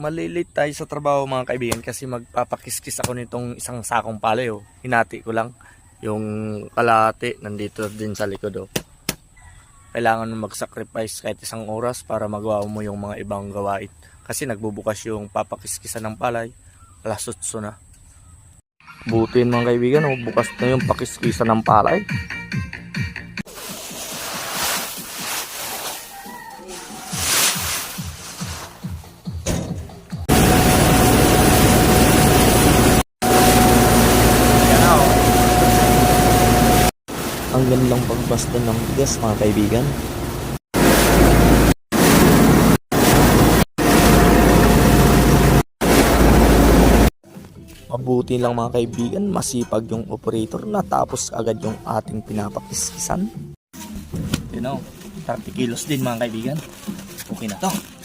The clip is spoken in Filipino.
Malilate tayo sa trabaho mga kaibigan kasi magpapakiskis ako nitong isang sakong palay oh. Hinati ko lang yung kalahati nandito din sa likod oh. Kailangan mo mag-sacrifice kahit isang oras para magawa mo yung mga ibang gawain kasi nagbubukas yung papakiskisan ng palay, alas 8 na. Butin mga kaibigan oh, bukas na yung pakiskisan ng palay. Ang gandang pagbasta ng bigas mga kaibigan. Mabuti lang mga kaibigan, masipag yung operator, natapos agad yung ating pinapakiskisan. You know, 30 kilos din mga kaibigan. Okay na to.